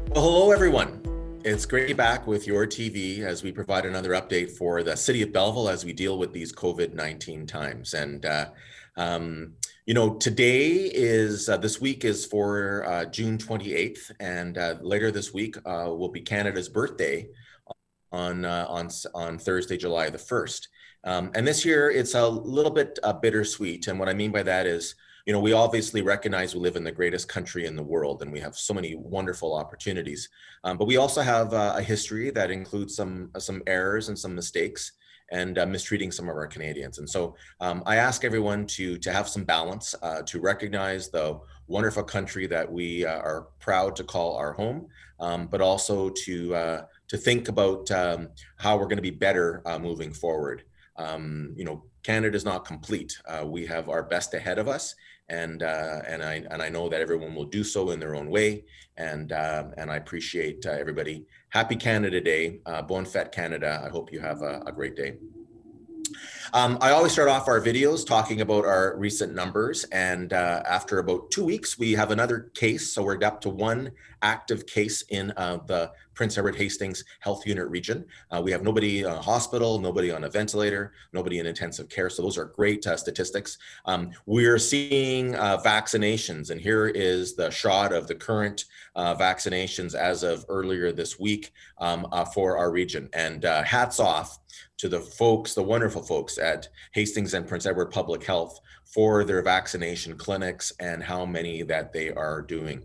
Well, hello, everyone. It's great to be back with YourTV as we provide another update for the city of Belleville as we deal with these COVID-19 times. Um, today this week is for June 28th, and later this week will be Canada's birthday on Thursday, July the 1st. And this year it's a little bit bittersweet. And what I mean by that is, we obviously recognize we live in the greatest country in the world and we have so many wonderful opportunities. But we also have a history that includes some errors and some mistakes and mistreating some of our Canadians. And so I ask everyone to have some balance, to recognize the wonderful country that we are proud to call our home, but also to think about how we're going to be better moving forward. Canada is not complete. We have our best ahead of us, and I know that everyone will do so in their own way. And I appreciate everybody. Happy Canada Day, Bon Fête Canada. I hope you have a great day. I always start off our videos talking about our recent numbers, and after about 2 weeks, we have another case. So we're up to one active case in the Prince Edward Hastings Health Unit region. We have nobody in a hospital, nobody on a ventilator, nobody in intensive care. So those are great statistics. We're seeing vaccinations, and here is the shot of the current vaccinations as of earlier this week for our region. And hats off to the wonderful folks at Hastings and Prince Edward Public Health for their vaccination clinics and how many that they are doing.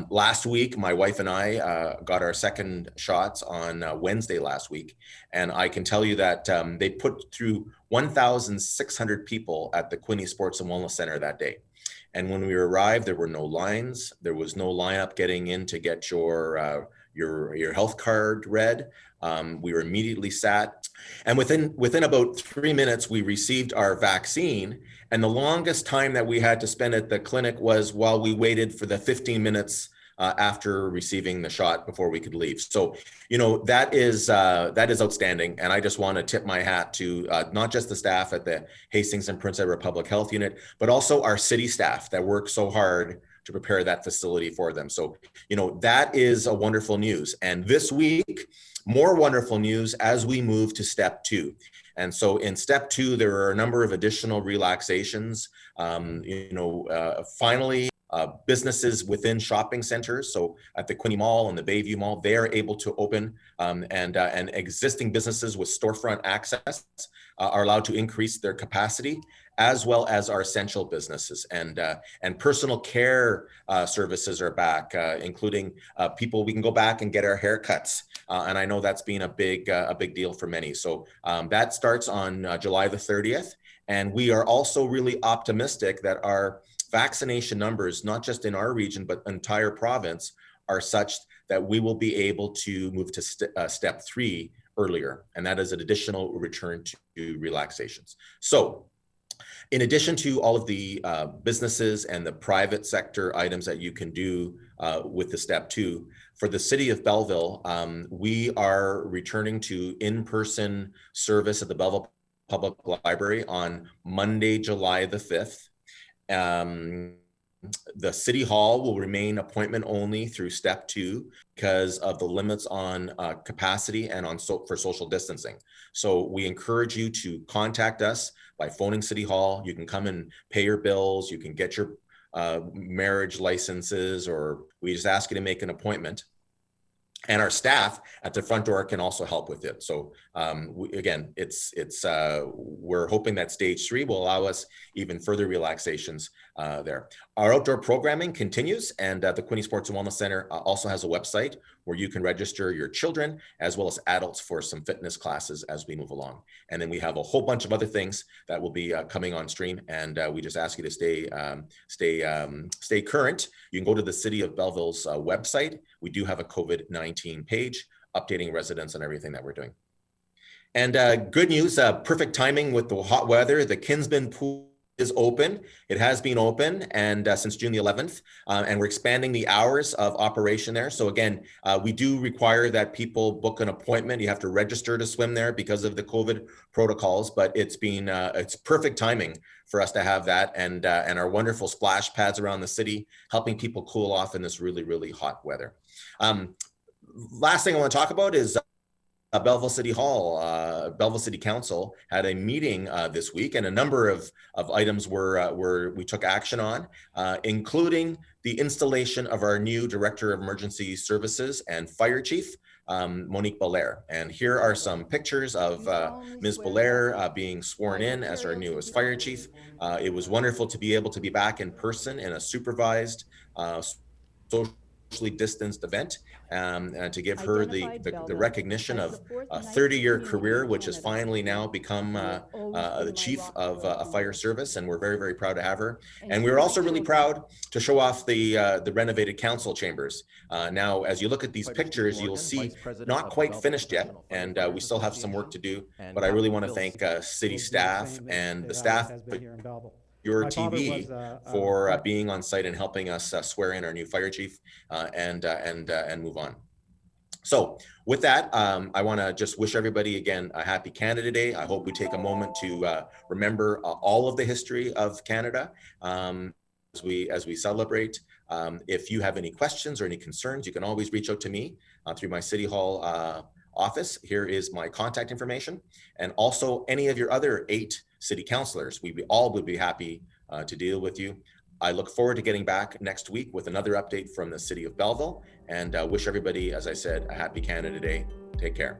Last week, my wife and I got our second shots on Wednesday last week, and I can tell you that they put through 1,600 people at the Quinte Sports and Wellness Center that day. And when we arrived, there were no lines. There was no lineup getting in to get your health card read. We were immediately sat, and within about 3 minutes, we received our vaccine. And the longest time that we had to spend at the clinic was while we waited for the 15 minutes after receiving the shot before we could leave. So, that is outstanding. And I just want to tip my hat to not just the staff at the Hastings and Prince Edward Public Health Unit, but also our city staff that work so hard to prepare that facility for them. So, that is a wonderful news. And this week, more wonderful news as we move to step 2. And so in step 2, there are a number of additional relaxations. Finally, businesses within shopping centers, so at the Quinte Mall and the Bayview Mall, they are able to open, and existing businesses with storefront access are allowed to increase their capacity, as well as our essential businesses. And personal care services are back, including people, we can go back and get our haircuts. And I know that's been a big deal for many. So that starts on July the 30th. And we are also really optimistic that our vaccination numbers, not just in our region, but entire province, are such that we will be able to move to step 3 earlier. And that is an additional return to relaxations. So in addition to all of the businesses and the private sector items that you can do with the step 2, for the city of Belleville, we are returning to in-person service at the Belleville Public Library on Monday, July the 5th. The City Hall will remain appointment only through step 2 because of the limits on capacity and for social distancing. So we encourage you to contact us by phoning City Hall. You can come and pay your bills. You can get your marriage licenses, or we just ask you to make an appointment. And our staff at the front door can also help with it. So again, we're hoping that stage 3 will allow us even further relaxations there. Our outdoor programming continues, and the Quinte Sports and Wellness Center also has a website where you can register your children as well as adults for some fitness classes as we move along. And then we have a whole bunch of other things that will be coming on stream, and we just ask you to stay current. You can go to the City of Belleville's website. We do have a COVID-19 page updating residents on everything that we're doing. And good news, perfect timing with the hot weather. The Kinsmen pool is open. It has been open and since June the 11th, and we're expanding the hours of operation there. So again, we do require that people book an appointment. You have to register to swim there because of the COVID protocols, but it's perfect timing for us to have that, and our wonderful splash pads around the city, helping people cool off in this really, really hot weather. Last thing I want to talk about is Belleville City Hall. Belleville City Council had a meeting this week, and a number of items we took action on, including the installation of our new Director of Emergency Services and Fire Chief, Monique Belair. And here are some pictures of Ms. Belair being sworn in as our newest Fire Chief. It was wonderful to be able to be back in person in a supervised, socially distanced event, and to give her the recognition of a 30-year career, which has finally now become the chief of a fire service, and we're very, very proud to have her. And we're also really proud to show off the renovated council chambers. Now, as you look at these pictures, you'll see not quite finished yet, and we still have some work to do, but I really want to thank city staff and the staff YourTV for being on site and helping us swear in our new fire chief and move on. So with that, I want to just wish everybody again a happy Canada Day. I hope we take a moment to remember all of the history of Canada as we celebrate. If you have any questions or any concerns, you can always reach out to me through my City Hall office. Here is my contact information, and also any of your other 8 city councilors. We all would be happy to deal with you. I look forward to getting back next week with another update from the city of Belleville, and wish everybody, as I said, a happy Canada Day. Take care.